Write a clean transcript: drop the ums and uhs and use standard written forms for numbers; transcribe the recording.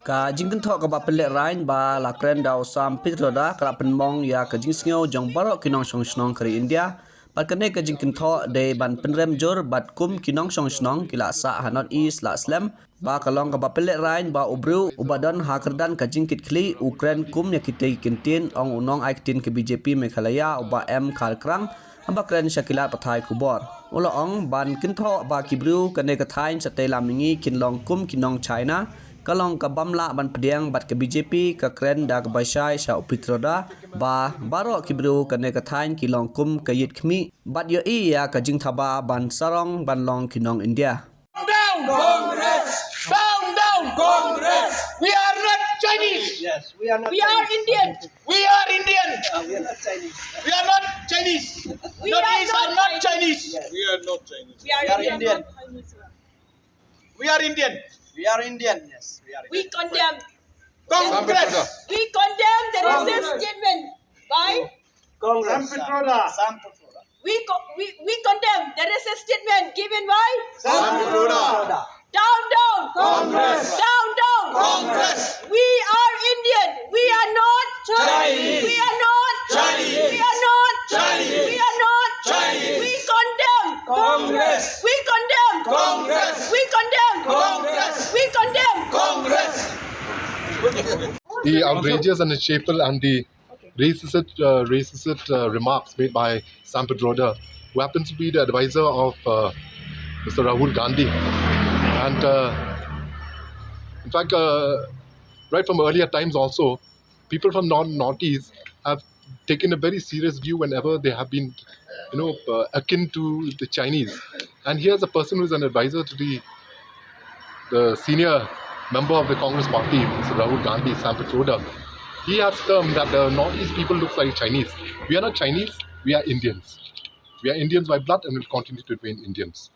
Ka Kynthoh ka ba pelet rain ba la kren dau sam Pitroda ka penmong ya ka jingsngeu jong barok Nongshong Shnong kari India pat kene ka Kynthoh de ban penrem jor bat kum Nongshong Shnong kila sa hanot east la slam ba kalong ka ba pelet rain ba ubru ubadan hakerdan ka jingkit kli Ukraine kum ya kitei kintin ong unong aiktin ke BJP Meghalaya uba M Khalkrang amba kren Shakila pathai kubor ulo ong ban Kynthoh ba kibru kene ka Thaiñ Shatei Lammihngi kinlong kum kinong China kalong ka bamla ban Pdiang bat ke BJP ka kren da ka baisai sha Pitroda ba baro kibru kane ka Thaiñ kilong kum ka yit khmi bat yo I ya ka jingthaba ban sarong ban long kinong India. Down Congress! Down Congress! We are not Chinese! Yes, we are not We are Indian. We are Indian! We are not Chinese. We are not Chinese! We Chinese are are not not Chinese! Yes. We are not Chinese. We are We are Indian. Indian. We are Indian! We are Indian. Yes, we are. We condemn. Congress! We condemn the racist statement by. Congress. Pitroda. Sam Pitroda. We condemn the racist statement given by. Sam Pitroda. Down. Congress. Down. Congress. We are Indian. We are not Chinese. We are not Chinese. We are not Chinese. We are not Chinese. We condemn. Congress. We condemn. Congress. We condemn. Congress. We condemn. Congress! The outrageous and shameful and the racist remarks made by Sam Pitroda, who happens to be the advisor of Mr. Rahul Gandhi. And in fact, right from earlier times also, people from Northeast have taken a very serious view whenever they have been, akin to the Chinese. And here's a person who is an advisor to the senior member of the Congress party, Mr. Rahul Gandhi, Sam Pitroda. He has termed that the Northeast people look like Chinese. We are not Chinese, we are Indians. We are Indians by blood and will continue to remain Indians.